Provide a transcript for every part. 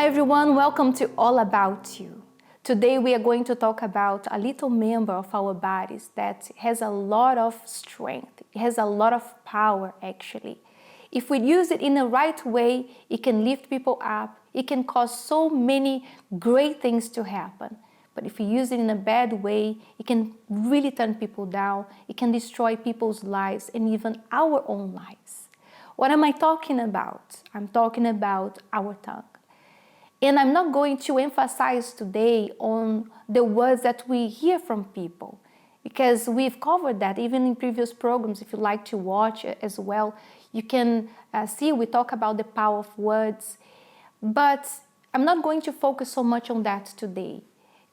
everyone, welcome to All About You. Today we are going to talk about a little member of our bodies that has a lot of strength, it has a lot of power actually. If we use it in the right way, it can lift people up, it can cause so many great things to happen. But if we use it in a bad way, it can really turn people down, it can destroy people's lives and even our own lives. What am I talking about? I'm talking about our tongue. And I'm not going to emphasize today on the words that we hear from people, because we've covered that even in previous programs. If you like to watch as well, you can see we talk about the power of words. But I'm not going to focus so much on that today,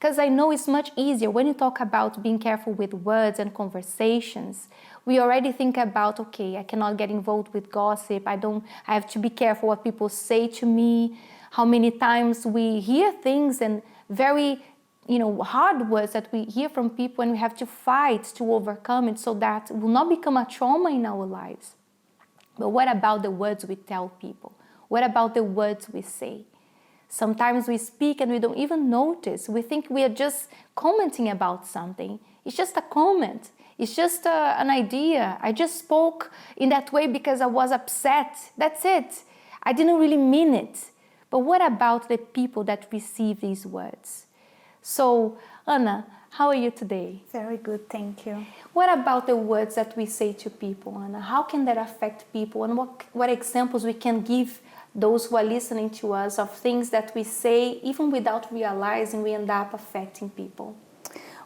because I know it's much easier when you talk about being careful with words and conversations. We already think about, okay, I cannot get involved with gossip. I have to be careful what people say to me. How many times we hear things and very, hard words that we hear from people, and we have to fight to overcome it so that it will not become a trauma in our lives. But what about the words we tell people? What about the words we say? Sometimes we speak and we don't even notice. We think we are just commenting about something. It's just a comment. It's just an idea. I just spoke in that way because I was upset. That's it. I didn't really mean it. But what about the people that receive these words? So, Anna, how are you today? Very good, thank you. What about the words that we say to people, Anna? How can that affect people? And what examples we can give those who are listening to us of things that we say, even without realizing, we end up affecting people?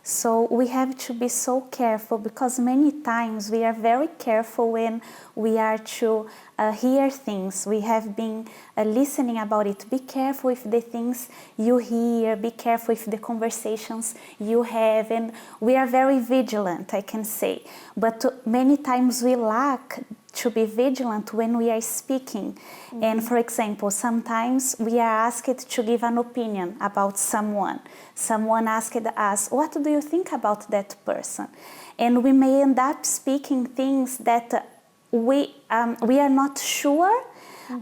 So we have to be so careful, because many times we are very careful when we are to hear things. We have been listening about it. Be careful with the things you hear, be careful with the conversations you have, and we are very vigilant, I can say. But many times we lack to be vigilant when we are speaking. Mm-hmm. And for example, sometimes we are asked to give an opinion about someone. Someone asked us, what do you think about that person? And we may end up speaking things that we are not sure,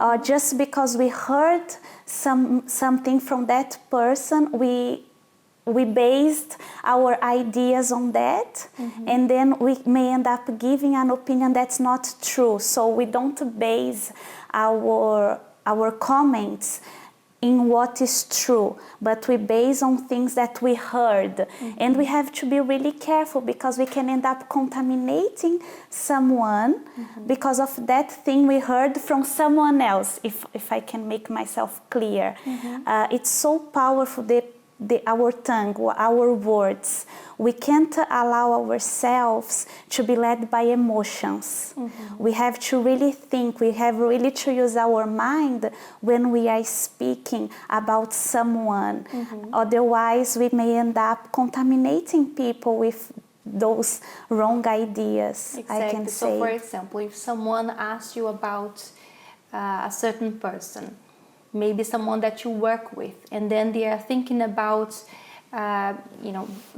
or just because we heard something from that person, we based our ideas on that, and then we may end up giving an opinion that's not true. So we don't base our comments in what is true, but we base on things that we heard. And we have to be really careful, because we can end up contaminating someone because of that thing we heard from someone else, if I can make myself clear. It's so powerful, our tongue, our words. We can't allow ourselves to be led by emotions. We have to really think, we have really to use our mind when we are speaking about someone. Otherwise, we may end up contaminating people with those wrong ideas, exactly. I can say. So for example, if someone asks you about a certain person, maybe someone that you work with, and then they are thinking about,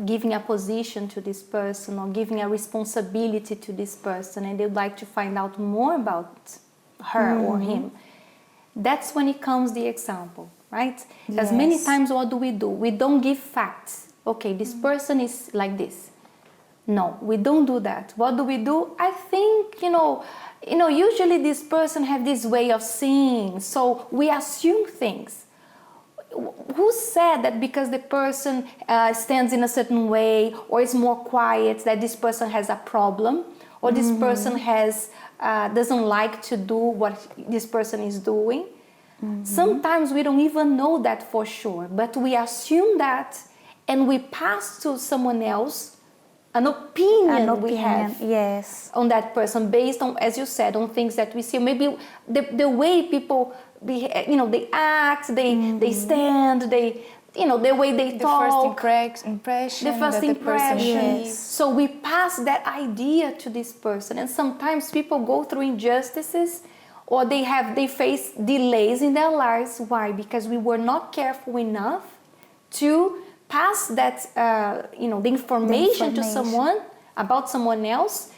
giving a position to this person or giving a responsibility to this person, and they'd like to find out more about her or him. That's when it comes the example, right? Because many times what do? We don't give facts. Okay, this person is like this. No, we don't do that. What do? I think, usually this person have this way of seeing, so we assume things. Who said that because the person stands in a certain way or is more quiet that this person has a problem, or this person doesn't like to do what this person is doing? Sometimes we don't even know that for sure, but we assume that, and we pass to someone else an opinion we have on that person based on, as you said, on things that we see. Maybe the way people they act, they stand, the way they talk. The first impression. So we pass that idea to this person, and sometimes people go through injustices, or they face delays in their lives. Why? Because we were not careful enough to pass that, the information to someone about someone else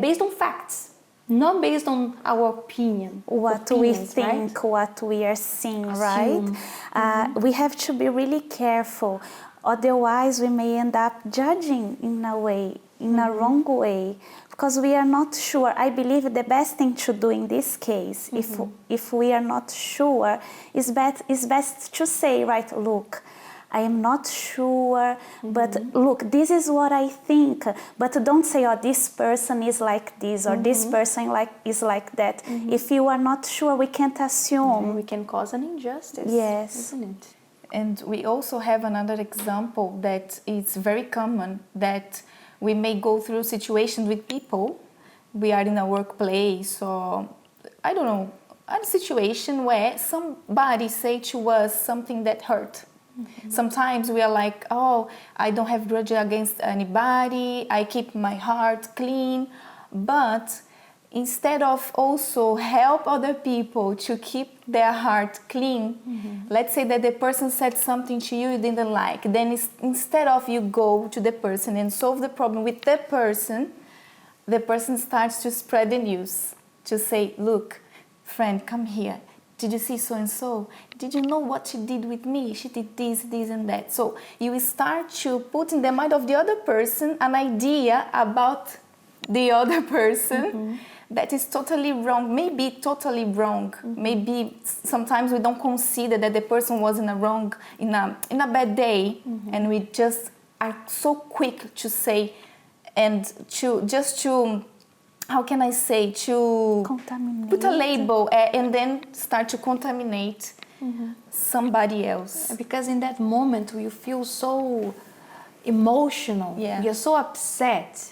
based on facts. not based on our opinion. What we think, right? What we are seeing, Assume. right? We have to be really careful. Otherwise, we may end up judging in a way, in a wrong way, because we are not sure. I believe the best thing to do in this case, if we are not sure, is best to say, right, look, I am not sure, but look, this is what I think. But don't say, oh, this person is like this, or this person is like that. If you are not sure, we can't assume. We can cause an injustice. Yes. Isn't it? And we also have another example that is very common, that we may go through situations with people. We are in a workplace, or I don't know, a situation where somebody say to us something that hurt. Sometimes we are like, oh, I don't have grudge against anybody, I keep my heart clean. But instead of also help other people to keep their heart clean, let's say that the person said something to you didn't like, then instead of you go to the person and solve the problem with the person starts to spread the news, to say, look, friend, come here. Did you see so-and-so? Did you know what she did with me? She did this, and that. So you start to put in the mind of the other person an idea about the other person that is totally wrong, maybe totally wrong. Maybe sometimes we don't consider that the person was in a bad day, and we just are so quick to say and to how can I say, to Contaminate. put a label and then start to contaminate somebody else. Because in that moment you feel so emotional, you're so upset.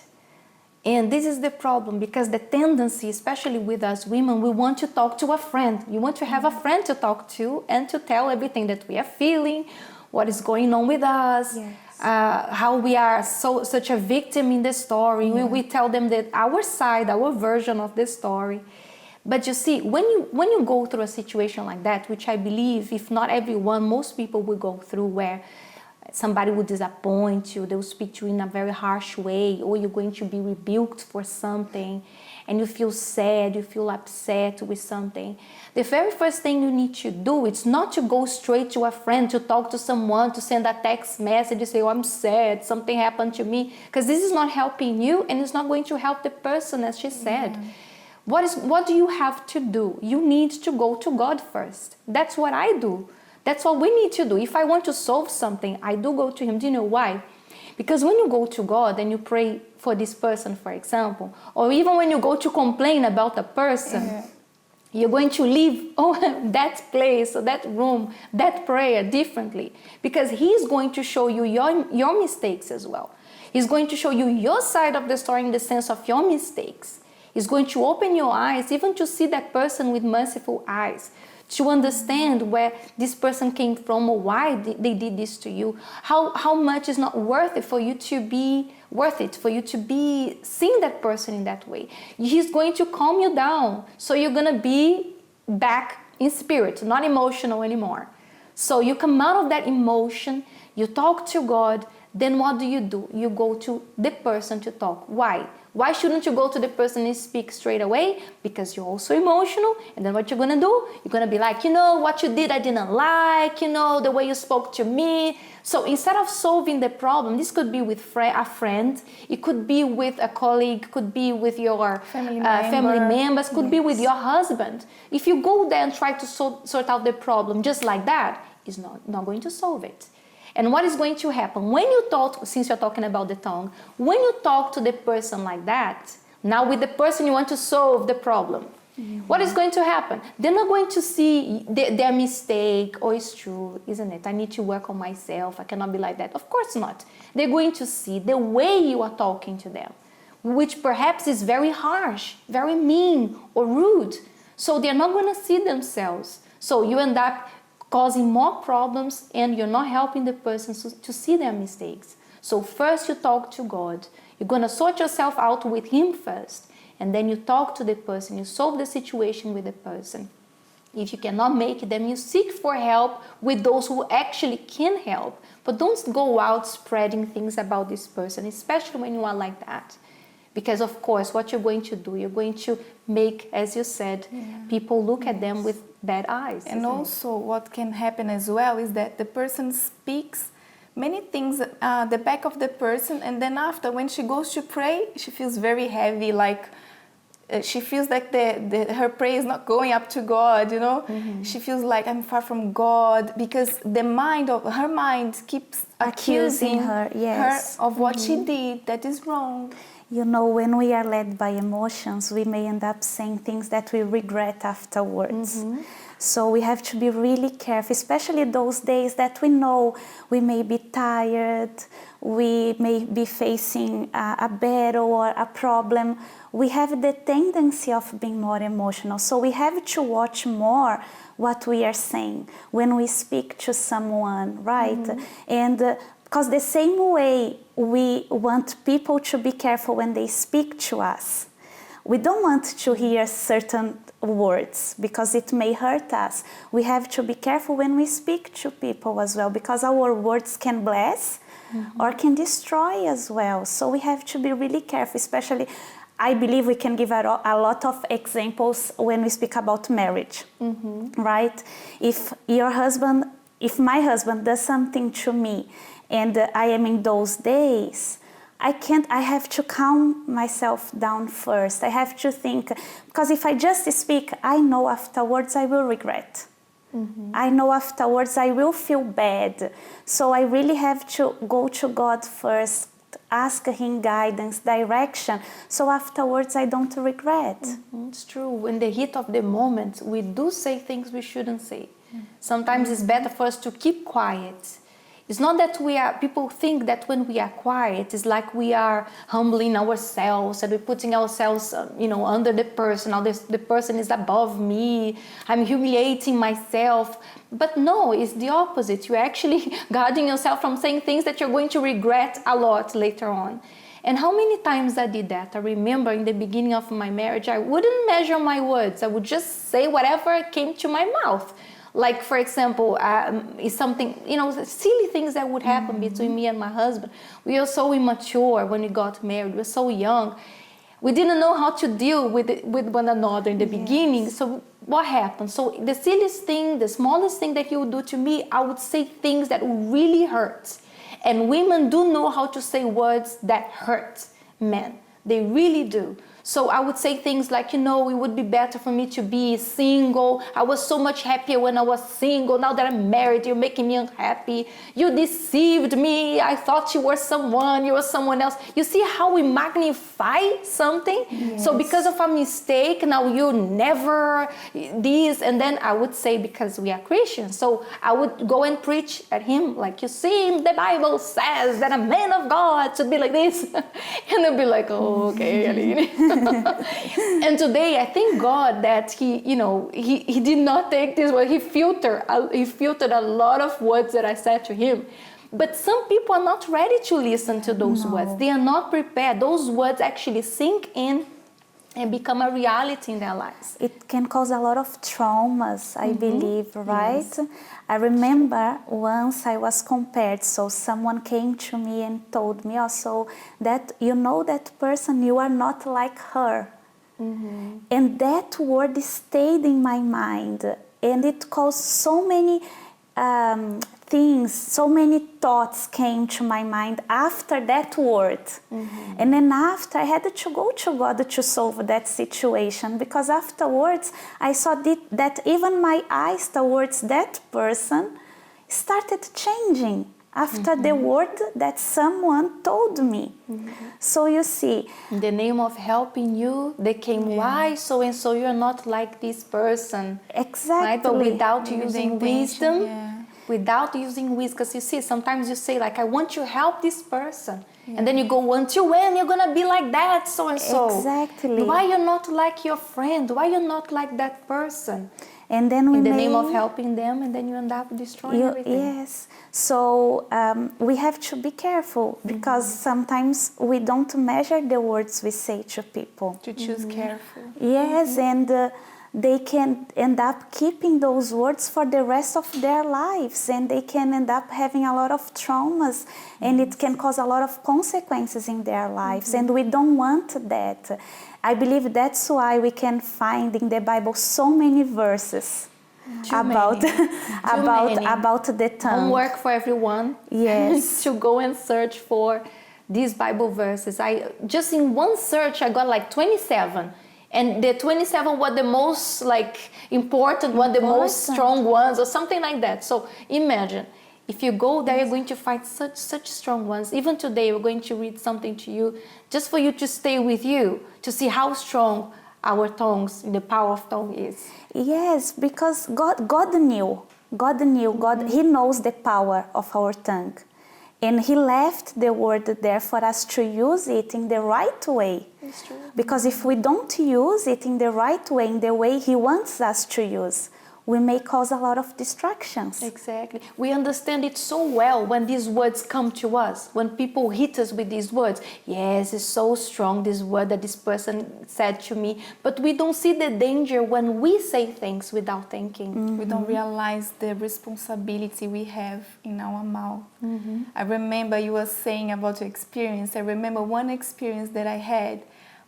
And this is the problem, because the tendency, especially with us women, we want to talk to a friend. You want to have a friend to talk to and to tell everything that we are feeling, what is going on with us. Yes. How we are such a victim in the story. We tell them that our side, our version of the story. But you see, when you go through a situation like that, which I believe, if not everyone, most people will go through, where somebody will disappoint you, they will speak to you in a very harsh way, or you're going to be rebuked for something, and you feel sad, you feel upset with something. The very first thing you need to do is not to go straight to a friend, to talk to someone, to send a text message and say, oh, I'm sad, something happened to me, because this is not helping you, and it's not going to help the person, as she said. What do you have to do? You need to go to God first. That's what I do. That's what we need to do. If I want to solve something, I do go to Him. Do you know why? Because when you go to God and you pray for this person, for example, or even when you go to complain about a person, you're going to leave that place or that room, that prayer differently, because He's going to show you your mistakes as well. He's going to show you your side of the story in the sense of your mistakes. He's going to open your eyes, even to see that person with merciful eyes, to understand where this person came from or why they did this to you, how much is not worth it for you to be seeing that person in that way. He's going to calm you down, so you're going to be back in spirit, not emotional anymore. So you come out of that emotion, you talk to God, then what do? You go to the person to talk. Why? Why shouldn't you go to the person and speak straight away? Because you're also emotional, and then what you're gonna do? You're gonna be like, what you did I didn't like, the way you spoke to me. So instead of solving the problem, this could be with a friend, it could be with a colleague, could be with your family members, could be with your husband. If you go there and try to sort out the problem just like that, it's not going to solve it. And what is going to happen? When you talk, since you're talking about the tongue, when you talk to the person like that, now with the person you want to solve the problem, what is going to happen? They're not going to see their mistake, oh, it's true, isn't it? I need to work on myself, I cannot be like that. Of course not. They're going to see the way you are talking to them, which perhaps is very harsh, very mean or rude. So they're not going to see themselves. So you end up causing more problems, and you're not helping the person to see their mistakes. So first you talk to God. You're going to sort yourself out with Him first, and then you talk to the person. You solve the situation with the person. If you cannot make it, then you seek for help with those who actually can help. But don't go out spreading things about this person, especially when you are like that. Because of course, what you're going to do, you're going to make, as you said, people look at them with bad eyes. And also what can happen as well is that the person speaks many things the back of the person, and then after, when she goes to pray, she feels very heavy, like she feels like her prayer is not going up to God, you know. She feels like I'm far from God, because her mind keeps accusing her, yes. her of what she did that is wrong. You know, when we are led by emotions, we may end up saying things that we regret afterwards. So we have to be really careful, especially those days that we know we may be tired, we may be facing a battle or a problem. We have the tendency of being more emotional. So we have to watch more what we are saying when we speak to someone, right? And because the same way we want people to be careful when they speak to us, we don't want to hear certain words because it may hurt us. We have to be careful when we speak to people as well, because our words can bless or can destroy as well. So we have to be really careful, especially I believe we can give a lot of examples when we speak about marriage, right? If my husband does something to me and I am in those days, I have to calm myself down first. I have to think, because if I just speak, I know afterwards I will regret. I know afterwards I will feel bad. So I really have to go to God first, ask Him guidance, direction, so afterwards I don't regret. It's true. In the heat of the moment, we do say things we shouldn't say. Sometimes it's better for us to keep quiet. It's not that people think that when we are quiet, it's like we are humbling ourselves and we're putting ourselves, under the person. Now the person is above me. I'm humiliating myself. But no, it's the opposite. You're actually guarding yourself from saying things that you're going to regret a lot later on. And how many times I did that? I remember in the beginning of my marriage, I wouldn't measure my words. I would just say whatever came to my mouth. Like, for example, it's something, silly things that would happen between me and my husband. We were so immature when we got married. We were so young. We didn't know how to deal with one another in the beginning. So what happened? So the silliest thing, the smallest thing that he would do to me, I would say things that would really hurt. And women do know how to say words that hurt men. They really do. So I would say things like, it would be better for me to be single. I was so much happier when I was single. Now that I'm married, you're making me unhappy. You deceived me. I thought you were someone else. You see how we magnify something? Yes. So because of a mistake, now you never this. And then I would say, because we are Christians, so I would go and preach at him like, you see, the Bible says that a man of God should be like this. And they'll be like, oh, okay, Aline. And today I thank God that he did not take this word. He filtered a lot of words that I said to him. But some people are not ready to listen to those words. They are not prepared. Those words actually sink in and become a reality in their lives. It can cause a lot of traumas, I believe, right? Yes. I remember once I was compared, so someone came to me and told me also that that person, you are not like her. And that word stayed in my mind, and it caused so many things, so many thoughts came to my mind after that word. And then after, I had to go to God to solve that situation, because afterwards I saw that even my eyes towards that person started changing after the word that someone told me. So you see, in the name of helping you, they came, why so and so you're not like this person? Exactly. Right? But without using wisdom, without using wisdom, because you see, sometimes you say like, I want to help this person. And then you go, until when you're going to be like that so and so? Exactly. Why you're not like your friend? Why you're not like that person? And then in the name of helping them, and then you end up destroying everything. Yes. So we have to be careful, because sometimes we don't measure the words we say to people. To choose careful. Yes, and they can end up keeping those words for the rest of their lives, and they can end up having a lot of traumas, and it can cause a lot of consequences in their lives, and we don't want that. I believe that's why we can find in the Bible so many verses about the tongue. Homework for everyone. Yes. To go and search for these Bible verses. I just in one search I got like 27, and the 27 were the most like important one, the most strong ones, or something like that. So imagine if you go there, you're going to find such strong ones. Even today, we're going to read something to you, just for you to stay with you, to see how strong our tongues, the power of tongue is. Yes, because God knew, He knows the power of our tongue. And He left the word there for us to use it in the right way. That's true. Because if we don't use it in the right way, in the way He wants us to use, we may cause a lot of distractions. Exactly. We understand it so well when these words come to us, when people hit us with these words. Yes, it's so strong, this word that this person said to me. But we don't see the danger when we say things without thinking. We don't realize the responsibility we have in our mouth. I remember you were saying about your experience. I remember one experience that I had,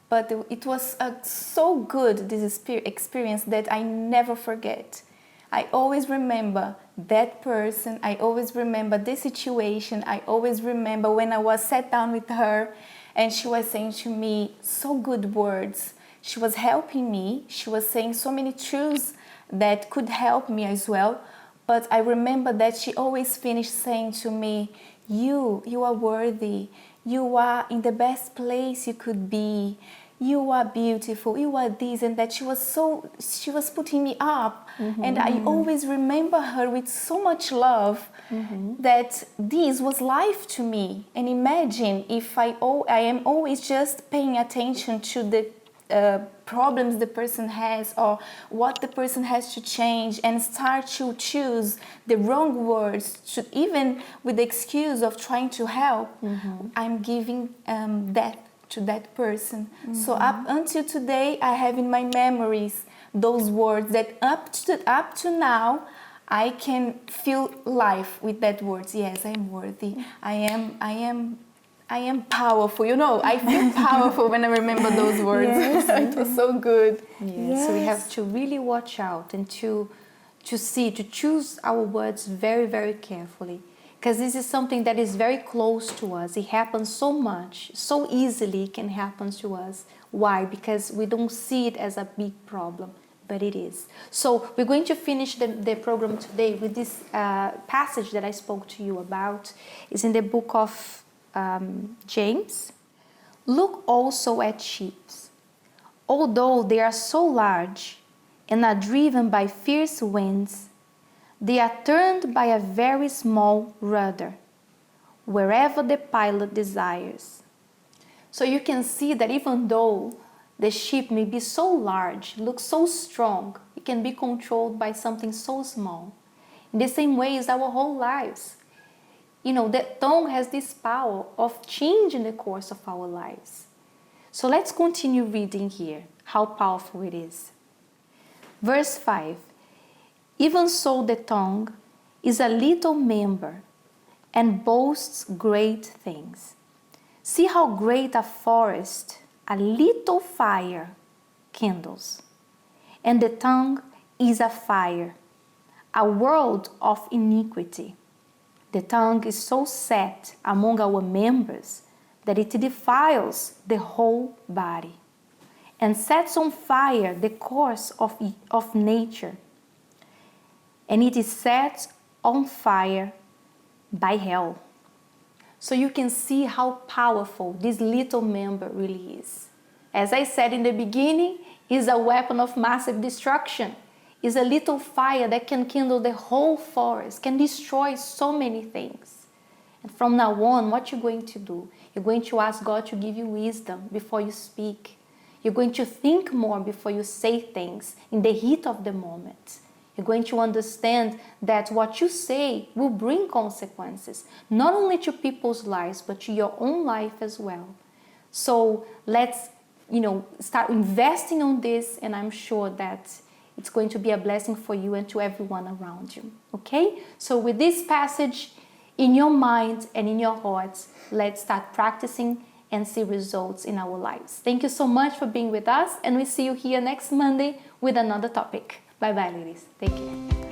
but it was so good, this experience, that I never forget. I always remember that person. I always remember the situation. I always remember when I was sat down with her and she was saying to me so good words. She was helping me. She was saying so many truths that could help me as well. But I remember that she always finished saying to me, you are worthy. You are in the best place you could be. You are beautiful, you are this and that. She was putting me up. And I always remember her with so much love that this was life to me. And imagine if I am always just paying attention to the problems the person has or what the person has to change, and start to choose the wrong words, even with the excuse of trying to help, I'm giving death to that person. So up until today, I have in my memories those words that up to now, I can feel life with that words. Yes, I am worthy. I am powerful. You know, I feel powerful when I remember those words. Yes. It was so good. Yes. So we have to really watch out and to choose our words very, very carefully. Because this is something that is very close to us. It happens so much, so easily it can happen to us. Why? Because we don't see it as a big problem, but it is. So we're going to finish the program today with this passage that I spoke to you about. It's in the book of James. Look also at ships. Although they are so large and are driven by fierce winds, they are turned by a very small rudder, wherever the pilot desires. So you can see that even though the ship may be so large, looks so strong, it can be controlled by something so small. In the same way is our whole lives. You know, the tongue has this power of changing the course of our lives. So let's continue reading here, how powerful it is. Verse 5. Even so the tongue is a little member and boasts great things. See how great a forest a little fire kindles. And the tongue is a fire, a world of iniquity. The tongue is so set among our members that it defiles the whole body and sets on fire the course of nature. And it is set on fire by hell. So you can see how powerful this little member really is. As I said in the beginning, it's a weapon of massive destruction. It's a little fire that can kindle the whole forest, can destroy so many things. And from now on, what you're going to do? You're going to ask God to give you wisdom before you speak. You're going to think more before you say things in the heat of the moment. You're going to understand that what you say will bring consequences, not only to people's lives, but to your own life as well. So let's, start investing on this, and I'm sure that it's going to be a blessing for you and to everyone around you. Okay? So with this passage in your mind and in your hearts, let's start practicing and see results in our lives. Thank you so much for being with us, and we see you here next Monday with another topic. Bye bye, ladies. Take care.